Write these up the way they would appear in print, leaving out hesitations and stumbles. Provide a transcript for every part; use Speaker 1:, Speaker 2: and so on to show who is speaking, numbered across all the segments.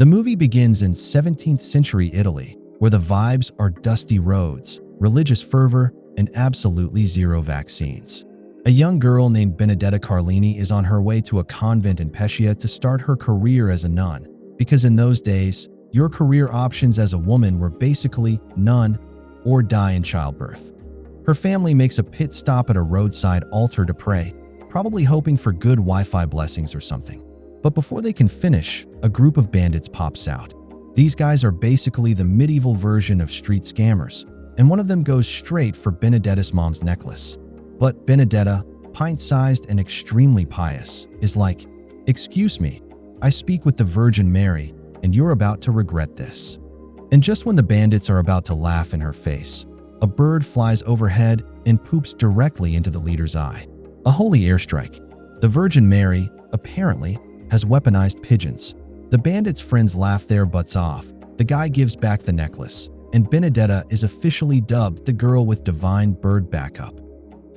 Speaker 1: The movie begins in 17th century Italy, where the vibes are dusty roads, religious fervor, and absolutely zero vaccines. A young girl named Benedetta Carlini is on her way to a convent in Pescia to start her career as a nun, because in those days, your career options as a woman were basically none or die in childbirth. Her family makes a pit stop at a roadside altar to pray, probably hoping for good Wi-Fi blessings or something. But before they can finish, a group of bandits pops out. These guys are basically the medieval version of street scammers, and one of them goes straight for Benedetta's mom's necklace. But Benedetta, pint-sized and extremely pious, is like, "Excuse me, I speak with the Virgin Mary, and you're about to regret this." And just when the bandits are about to laugh in her face, a bird flies overhead and poops directly into the leader's eye. A holy airstrike. The Virgin Mary, apparently, has weaponized pigeons. The bandits' friends laugh their butts off. The guy gives back the necklace, and Benedetta is officially dubbed the girl with divine bird backup.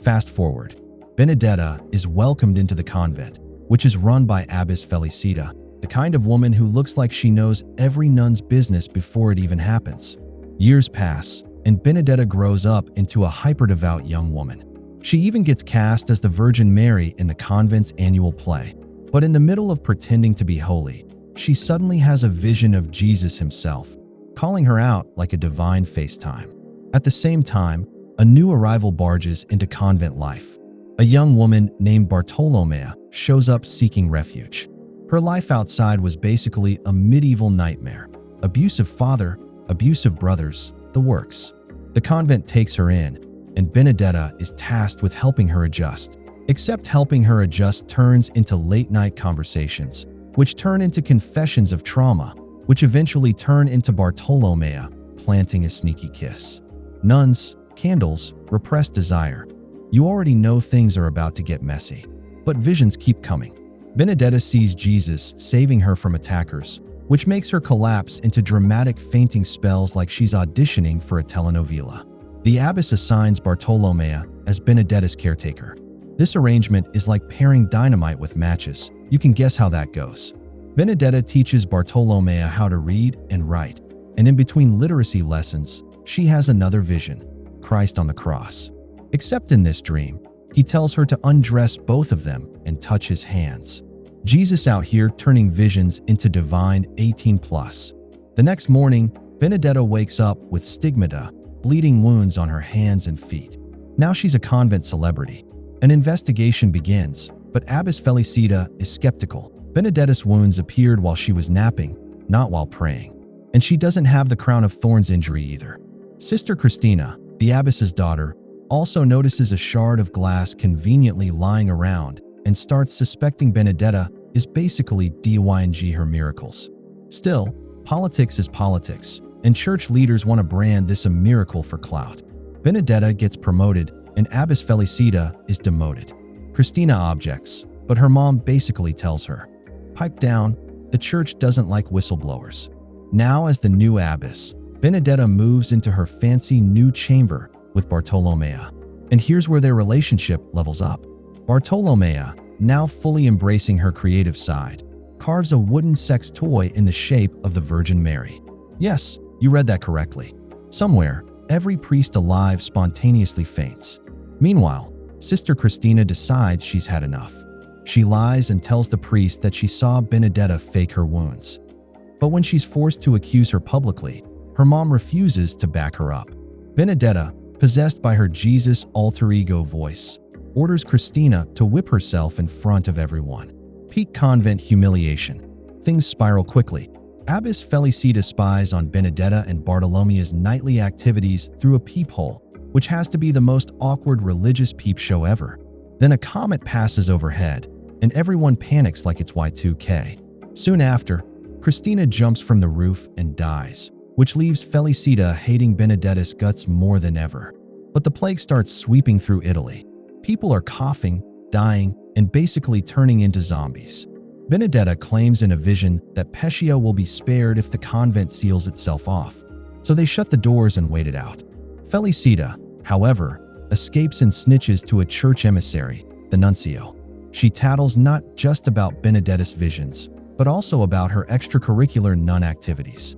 Speaker 1: Fast forward. Benedetta is welcomed into the convent, which is run by Abbess Felicita, the kind of woman who looks like she knows every nun's business before it even happens. Years pass, and Benedetta grows up into a hyper-devout young woman. She even gets cast as the Virgin Mary in the convent's annual play. But in the middle of pretending to be holy, she suddenly has a vision of Jesus himself, calling her out like a divine FaceTime. At the same time, a new arrival barges into convent life. A young woman named Bartolomea shows up seeking refuge. Her life outside was basically a medieval nightmare. Abusive father, abusive brothers, the works. The convent takes her in, and Benedetta is tasked with helping her adjust. Except helping her adjust turns into late-night conversations, which turn into confessions of trauma, which eventually turn into Bartolomea planting a sneaky kiss. Nuns, candles, repressed desire. You already know things are about to get messy, but visions keep coming. Benedetta sees Jesus saving her from attackers, which makes her collapse into dramatic fainting spells like she's auditioning for a telenovela. The abbess assigns Bartolomea as Benedetta's caretaker. This arrangement is like pairing dynamite with matches. You can guess how that goes. Benedetta teaches Bartolomea how to read and write, and in between literacy lessons, she has another vision: Christ on the cross. Except in this dream, he tells her to undress both of them and touch his hands. Jesus out here turning visions into divine 18+. The next morning, Benedetta wakes up with stigmata, bleeding wounds on her hands and feet. Now she's a convent celebrity. An investigation begins, but Abbess Felicita is skeptical. Benedetta's wounds appeared while she was napping, not while praying. And she doesn't have the crown of thorns injury either. Sister Christina, the abbess's daughter, also notices a shard of glass conveniently lying around and starts suspecting Benedetta is basically DYNG her miracles. Still, politics is politics, and church leaders want to brand this a miracle for clout. Benedetta gets promoted, and Abbess Felicita is demoted. Christina objects, but her mom basically tells her, "Pipe down, the church doesn't like whistleblowers." Now as the new abbess, Benedetta moves into her fancy new chamber with Bartolomea. And here's where their relationship levels up. Bartolomea, now fully embracing her creative side, carves a wooden sex toy in the shape of the Virgin Mary. Yes, you read that correctly. Somewhere, every priest alive spontaneously faints. Meanwhile, Sister Christina decides she's had enough. She lies and tells the priest that she saw Benedetta fake her wounds. But when she's forced to accuse her publicly, her mom refuses to back her up. Benedetta, possessed by her Jesus alter ego voice, orders Christina to whip herself in front of everyone. Peak convent humiliation. Things spiral quickly. Abbess Felicita spies on Benedetta and Bartolomea's nightly activities through a peephole, which has to be the most awkward religious peep show ever. Then a comet passes overhead, and everyone panics like it's Y2K. Soon after, Christina jumps from the roof and dies, which leaves Felicita hating Benedetta's guts more than ever. But the plague starts sweeping through Italy. People are coughing, dying, and basically turning into zombies. Benedetta claims in a vision that Pescia will be spared if the convent seals itself off, so they shut the doors and wait it out. Felicita, however, escapes and snitches to a church emissary, the nuncio. She tattles not just about Benedetta's visions, but also about her extracurricular nun activities.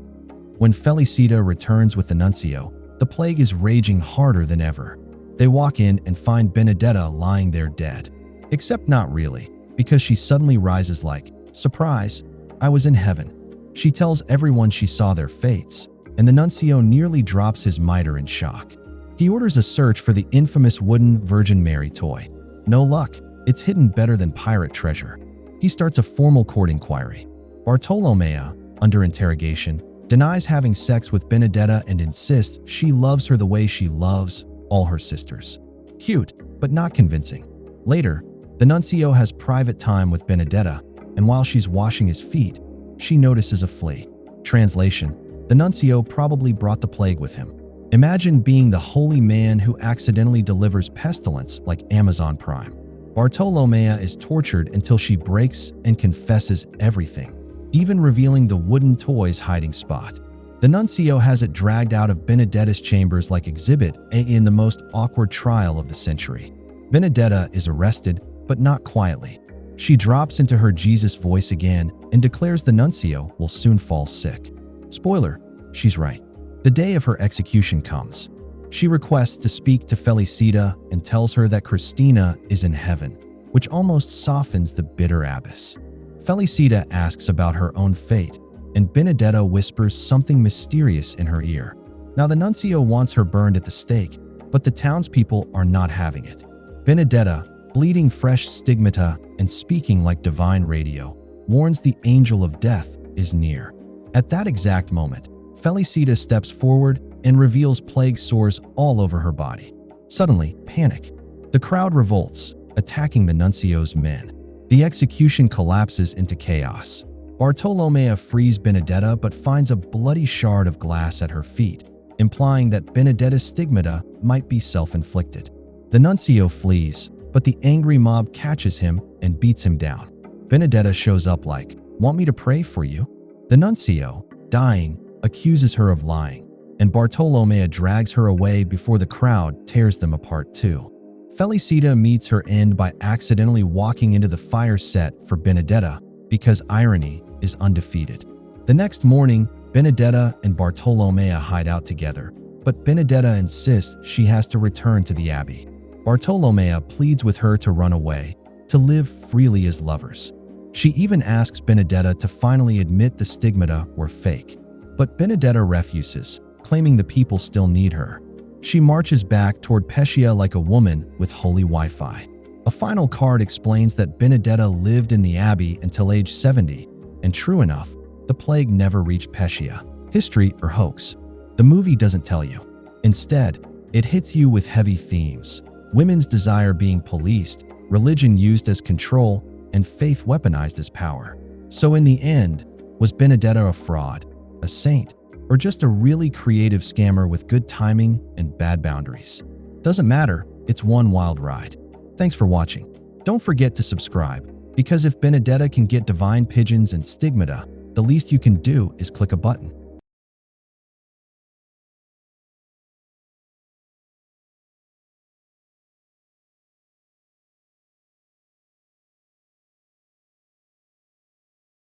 Speaker 1: When Felicita returns with the nuncio, the plague is raging harder than ever. They walk in and find Benedetta lying there dead. Except not really, because she suddenly rises like, "Surprise, I was in heaven." She tells everyone she saw their fates, and the nuncio nearly drops his mitre in shock. He orders a search for the infamous wooden Virgin Mary toy. No luck, it's hidden better than pirate treasure. He starts a formal court inquiry. Bartolomea, under interrogation, denies having sex with Benedetta and insists she loves her the way she loves all her sisters. Cute, but not convincing. Later, the nuncio has private time with Benedetta, and while she's washing his feet, she notices a flea. Translation: the nuncio probably brought the plague with him. Imagine being the holy man who accidentally delivers pestilence like Amazon Prime. Bartolomea is tortured until she breaks and confesses everything, even revealing the wooden toy's hiding spot. The nuncio has it dragged out of Benedetta's chambers like Exhibit A in the most awkward trial of the century. Benedetta is arrested, but not quietly. She drops into her Jesus voice again and declares the nuncio will soon fall sick. Spoiler, she's right. The day of her execution comes. She requests to speak to Felicita and tells her that Christina is in heaven, which almost softens the bitter abbess. Felicita asks about her own fate, and Benedetta whispers something mysterious in her ear. Now the nuncio wants her burned at the stake, but the townspeople are not having it. Benedetta, bleeding fresh stigmata and speaking like divine radio, warns the angel of death is near. At that exact moment, Felicita steps forward and reveals plague sores all over her body. Suddenly, panic. The crowd revolts, attacking the nuncio's men. The execution collapses into chaos. Bartolomea frees Benedetta but finds a bloody shard of glass at her feet, implying that Benedetta's stigmata might be self-inflicted. The nuncio flees, but the angry mob catches him and beats him down. Benedetta shows up like, "Want me to pray for you?" The nuncio, dying, accuses her of lying, and Bartolomea drags her away before the crowd tears them apart too. Felicita meets her end by accidentally walking into the fire set for Benedetta because irony is undefeated. The next morning, Benedetta and Bartolomea hide out together, but Benedetta insists she has to return to the abbey. Bartolomea pleads with her to run away, to live freely as lovers. She even asks Benedetta to finally admit the stigmata were fake. But Benedetta refuses, claiming the people still need her. She marches back toward Pescia like a woman with holy Wi-Fi. A final card explains that Benedetta lived in the abbey until age 70, and true enough, the plague never reached Pescia. History or hoax? The movie doesn't tell you. Instead, it hits you with heavy themes: women's desire being policed, religion used as control, and faith weaponized as power. So in the end, was Benedetta a fraud, a saint, or just a really creative scammer with good timing and bad boundaries? Doesn't matter, it's one wild ride. Thanks for watching. Don't forget to subscribe, because if Benedetta can get divine pigeons and stigmata, the least you can do is click a button.